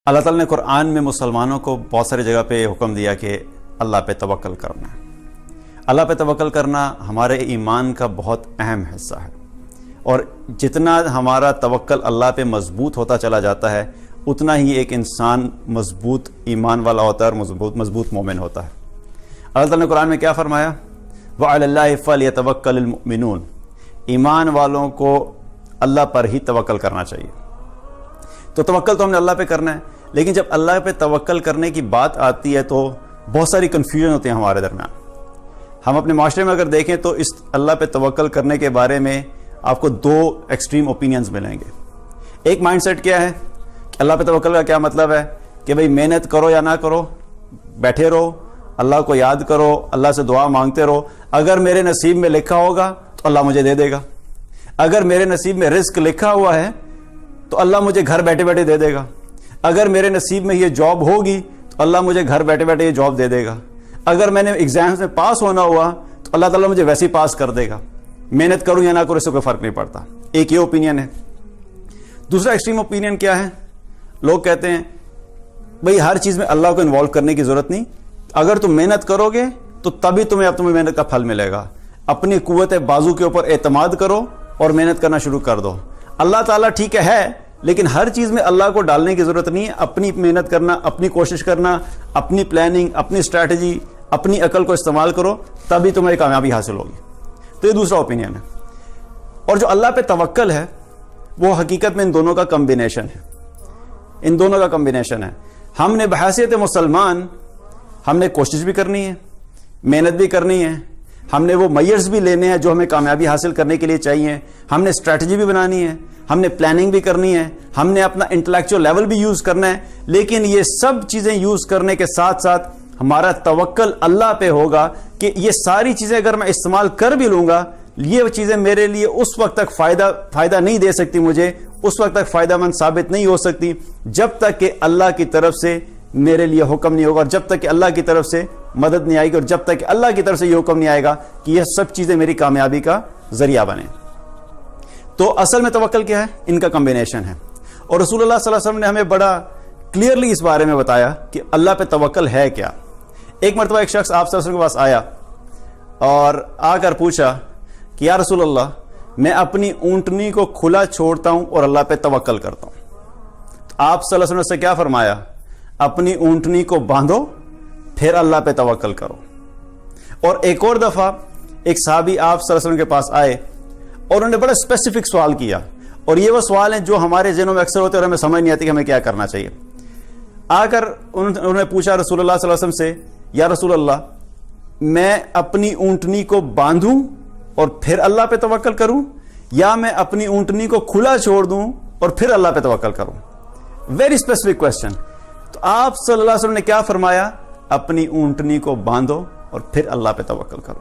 اللہ ताला ने कुरान में मुसलमानों को बहुत सारी जगह पे हुक्म दिया कि अल्लाह पे तवक्कल करना है। अल्लाह पे तवक्कल करना हमारे ईमान का बहुत अहम हिस्सा है, और जितना हमारा तवक्कल अल्लाह पे मजबूत होता चला जाता है उतना ही एक इंसान मजबूत ईमान वाला होता है और मजबूत मोमिन होता है। अल्लाह ताला ने कुरान में क्या फरमाया, व अलल्लाहि फलयतवक्कलिल मुमिनून, ईमान वालों को अल्लाह पर ही तवक्कल करना चाहिए। तो तवक्कल तो हमने अल्लाह पे करना है, लेकिन जब अल्लाह पे तवक्कल करने की बात आती है तो बहुत सारी कन्फ्यूजन होती है हमारे दरमियान। हम अपने माशरे में अगर देखें तो इस अल्लाह पे तवक्कल करने के बारे में आपको दो एक्सट्रीम ओपिनियंस मिलेंगे। एक माइंडसेट क्या है कि अल्लाह पे तवक्कल का क्या मतलब है कि भाई मेहनत करो या ना करो, बैठे रहो, अल्लाह को याद करो, अल्लाह से दुआ मांगते रहो, अगर मेरे नसीब में लिखा होगा तो अल्लाह मुझे दे देगा, अगर मेरे नसीब में रिस्क लिखा हुआ है तो अल्लाह मुझे घर बैठे बैठे दे देगा, अगर मेरे नसीब में ये जॉब होगी तो अल्लाह मुझे घर बैठे बैठे ये जॉब दे देगा, अगर मैंने एग्जाम्स में पास होना हुआ तो अल्लाह ताला मुझे वैसे ही पास कर देगा, मेहनत करूं या ना करूं इससे कोई फर्क नहीं पड़ता। एक ये ओपिनियन है। दूसरा एक्सट्रीम ओपिनियन क्या है, लोग कहते हैं भाई हर चीज में अल्लाह को इन्वॉल्व करने की जरूरत नहीं, अगर तुम मेहनत करोगे तो तभी तुम्हें मेहनत का फल मिलेगा, अपनी कुव्वत बाजू के ऊपर एतमाद करो और मेहनत करना शुरू कर दो। अल्लाह ताला ठीक है, लेकिन हर चीज में अल्लाह को डालने की जरूरत नहीं है, अपनी मेहनत करना, अपनी कोशिश करना, अपनी प्लानिंग, अपनी स्ट्रैटेजी, अपनी अकल को इस्तेमाल करो, तभी तुम्हें कामयाबी हासिल होगी। तो ये दूसरा ओपिनियन है। और जो अल्लाह पे तवक्कल है वो हकीकत में इन दोनों का कॉम्बिनेशन है, इन दोनों का कॉम्बिनेशन है। हमने बहैसियत मुसलमान हमने कोशिश भी करनी है, मेहनत भी करनी है, हमने वो मेजर्स भी लेने हैं जो हमें कामयाबी हासिल करने के लिए चाहिए, हमने स्ट्रैटेजी भी बनानी है, हमने प्लानिंग भी करनी है, हमने अपना इंटेलेक्चुअल लेवल भी यूज करना है। लेकिन ये सब चीजें यूज करने के साथ साथ हमारा तवक्कल अल्लाह पे होगा कि ये सारी चीजें अगर मैं इस्तेमाल कर भी लूंगा, ये चीजें मेरे लिए उस वक्त तक फायदा नहीं दे सकती, मुझे उस वक्त तक फायदामंद साबित नहीं हो सकती जब तक कि अल्लाह की तरफ से मेरे लिए हुक्म नहीं होगा, और जब तक कि अल्लाह की तरफ से मदद नहीं आएगी, और जब तक कि अल्लाह की तरफ से ये हुक्म नहीं आएगा कि यह सब चीजें मेरी कामयाबी का जरिया बने। तो असल में तवक्कल क्या है, इनका कॉम्बिनेशन है। और रसूलुल्लाह सल्लल्लाहु अलैहि वसल्लम ने हमें बड़ा क्लियरली इस बारे में बताया कि अल्लाह पे तवक्कल है क्या। एक मरतबा एक शख्स आप सल्लल्लाहु अलैहि वसल्लम के पास आया और आकर पूछा कि या रसूलल्लाह, मैं अपनी ऊंटनी को खुला छोड़ता हूं और अल्लाह पे तवक्कल करता हूं। तो आप सल्लल्लाहु अलैहि वसल्लम से क्या फरमाया, अपनी ऊंटनी को बांधो फिर अल्लाह पे तवक्कल करो। और एक और दफा एक साहबी आप सल्लल्लाहु अलैहि वसल्लम के पास आए और उन्होंने बड़ा स्पेसिफिक सवाल किया, और ये वो सवाल हैं जो हमारे ज़हनों में अक्सर होते हैं और हमें समझ नहीं आती कि हमें क्या करना चाहिए। आकर उन्होंने पूछा रसूलुल्लाह सल्लल्लाहु अलैहि वसल्लम से, या रसूलल्लाह, मैं अपनी ऊंटनी को बांधूं और फिर अल्लाह पे तवक्कल करूं, या मैं अपनी ऊंटनी को खुला छोड़ दूं और फिर अल्लाह पे तवक्कल करूं। Very specific question. तो आप सल्लल्लाहु अलैहि वसल्लम ने क्या फरमाया, अपनी ऊंटनी को बांधो और फिर अल्लाह पे तवक्कल करो।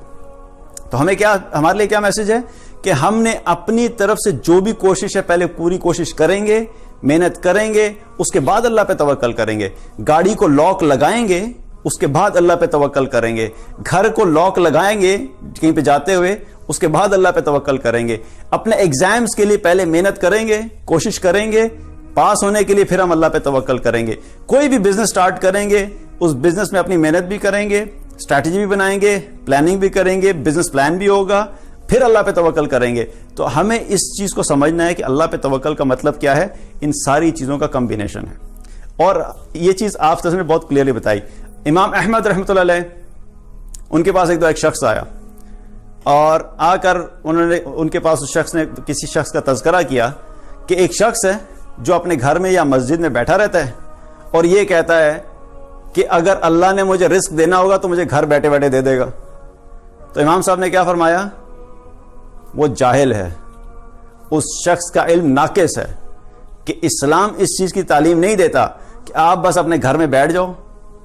तो हमारे लिए क्या मैसेज है कि हमने अपनी तरफ से जो भी कोशिश है पहले पूरी कोशिश करेंगे, मेहनत करेंगे, उसके बाद अल्लाह पे तवक्कल करेंगे। गाड़ी को लॉक लगाएंगे, उसके बाद अल्लाह पे तवक्कल करेंगे। घर को लॉक लगाएंगे कहीं पे जाते हुए, उसके बाद अल्लाह पे तवक्कल करेंगे। अपने एग्जाम्स के लिए पहले मेहनत करेंगे, कोशिश करेंगे, पास होने के लिए फिर हम अल्लाह पे तवक्कल करेंगे। कोई भी बिजनेस स्टार्ट करेंगे, उस बिजनेस में अपनी मेहनत भी करेंगे, स्ट्रैटेजी भी बनाएंगे, प्लानिंग भी करेंगे, बिजनेस प्लान भी होगा, फिर अल्लाह पे तवक्कल करेंगे। तो हमें इस चीज को समझना है कि अल्लाह पे तवक्कल का मतलब क्या है, इन सारी चीजों का कॉम्बिनेशन है। और ये चीज आप ने बहुत क्लियरली बताई। इमाम अहमद रहमतुल्लाह अलैह, उनके पास एक शख्स आया और आकर उनके पास उस शख्स ने किसी शख्स का तज़किरा किया कि एक शख्स है जो अपने घर में या मस्जिद में बैठा रहता है और ये कहता है कि अगर अल्लाह ने मुझे रिस्क देना होगा तो मुझे घर बैठे बैठे दे देगा। तो इमाम साहब ने क्या फरमाया, वो जाहिल है, उस शख्स का इल्म नाकिस है कि इस्लाम इस चीज की तालीम नहीं देता कि आप बस अपने घर में बैठ जाओ,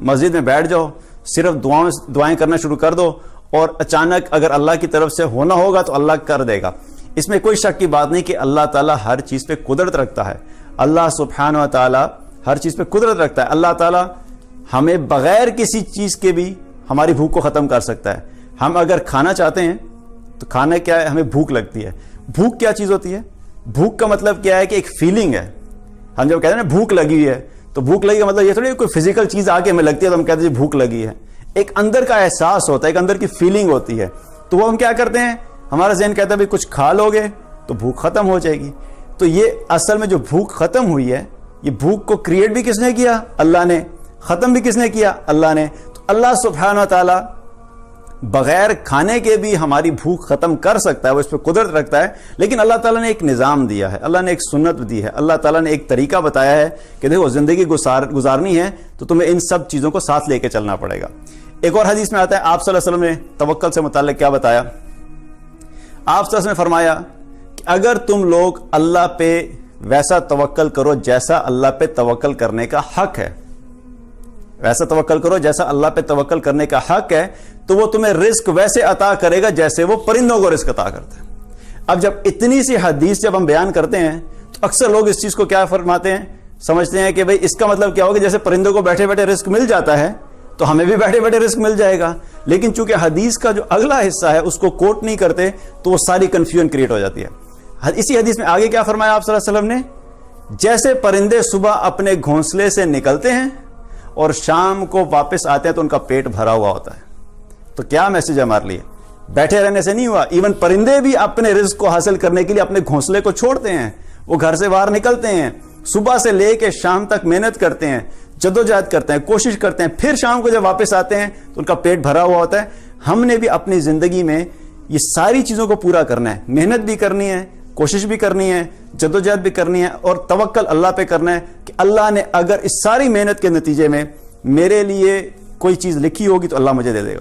मस्जिद में बैठ जाओ, सिर्फ दुआएं करना शुरू कर दो और अचानक अगर अल्लाह की तरफ से होना होगा तो अल्लाह कर देगा। इसमें कोई शक की बात नहीं कि अल्लाह ताला हर चीज पे कुदरत रखता है। अल्लाह सुब्हानहू व तआला हर चीज पे कुदरत रखता है। अल्लाह ताला हमें बगैर किसी चीज के भी हमारी भूख को खत्म कर सकता है। हम अगर खाना चाहते हैं तो खाना क्या है, हमें भूख लगती है। भूख क्या चीज होती है? भूख का मतलब क्या है कि एक फीलिंग है। हम जब कहते हैं ना भूख लगी हुई है, تو بھوک لگی کا مطلب یہ تھوڑی کوئی فزیکل چیز آ کے ہمیں لگتی ہے تو ہم کہتے ہیں بھوک لگی ہے. ایک اندر کا احساس ہوتا ہے, ایک اندر کی فیلنگ ہوتی ہے, تو وہ ہم کیا کرتے ہیں, ہمارا ذہن کہتا ہے بھائی کچھ کھا لو گے تو بھوک ختم ہو جائے گی. تو یہ اصل میں جو بھوک ختم ہوئی ہے, یہ بھوک کو کریٹ بھی کس نے کیا, اللہ نے, ختم بھی کس نے کیا, اللہ نے. تو اللہ سبحانہ و تعالی بغیر کھانے کے بھی ہماری بھوک ختم کر سکتا ہے, وہ اس پہ قدرت رکھتا ہے. لیکن اللہ تعالیٰ نے ایک نظام دیا ہے, اللہ نے ایک سنت دی ہے, اللہ تعالیٰ نے ایک طریقہ بتایا ہے کہ دیکھو زندگی گزارنی ہے تو تمہیں ان سب چیزوں کو ساتھ لے کے چلنا پڑے گا. ایک اور حدیث میں آتا ہے, آپ صلی اللہ علیہ وسلم نے توکل سے متعلق کیا بتایا. آپ صلی اللہ علیہ وسلم نے فرمایا کہ اگر تم لوگ اللہ پہ ویسا توکل کرو جیسا اللہ پہ توکل کرنے کا حق ہے, ویسا توکل کرو جیسا اللہ پہ توکل کرنے کا حق ہے, تو وہ تمہیں رزق ویسے عطا کرے گا جیسے وہ پرندوں کو رزق عطا کرتا ہے. اب جب اتنی سی حدیث جب ہم بیان کرتے ہیں تو اکثر لوگ اس چیز کو کیا فرماتے ہیں, سمجھتے ہیں کہ بھئی اس کا مطلب کیا ہوگا, جیسے پرندوں کو بیٹھے بیٹھے رزق مل جاتا ہے تو ہمیں بھی بیٹھے بیٹھے رزق مل جائے گا. لیکن چونکہ حدیث کا جو اگلا حصہ ہے اس کو کوٹ نہیں کرتے تو وہ ساری کنفیوژن کریٹ ہو جاتی ہے. اسی حدیث میں آگے کیا فرمایا آپ صلی اللہ علیہ وسلم نے, جیسے پرندے صبح اپنے گھونسلے سے نکلتے ہیں اور شام کو واپس آتے ہیں تو ان کا پیٹ بھرا ہوا ہوتا ہے. تو کیا میسج ہے ہمارے لیے, بیٹھے رہنے سے نہیں ہوا, ایون پرندے بھی اپنے رزق کو حاصل کرنے کے لیے اپنے گھونسلے کو چھوڑتے ہیں, وہ گھر سے باہر نکلتے ہیں, صبح سے لے کے شام تک محنت کرتے ہیں, جدوجہد کرتے ہیں, کوشش کرتے ہیں, پھر شام کو جب واپس آتے ہیں تو ان کا پیٹ بھرا ہوا ہوتا ہے. ہم نے بھی اپنی زندگی میں یہ ساری چیزوں کو پورا کرنا ہے, محنت بھی کرنی ہے, کوشش بھی کرنی ہے, جدوجہد بھی کرنی ہے, اور توکل اللہ پہ کرنا ہے کہ اللہ نے اگر اس ساری محنت کے نتیجے میں میرے لیے کوئی چیز لکھی ہوگی تو اللہ مجھے دے دے گا.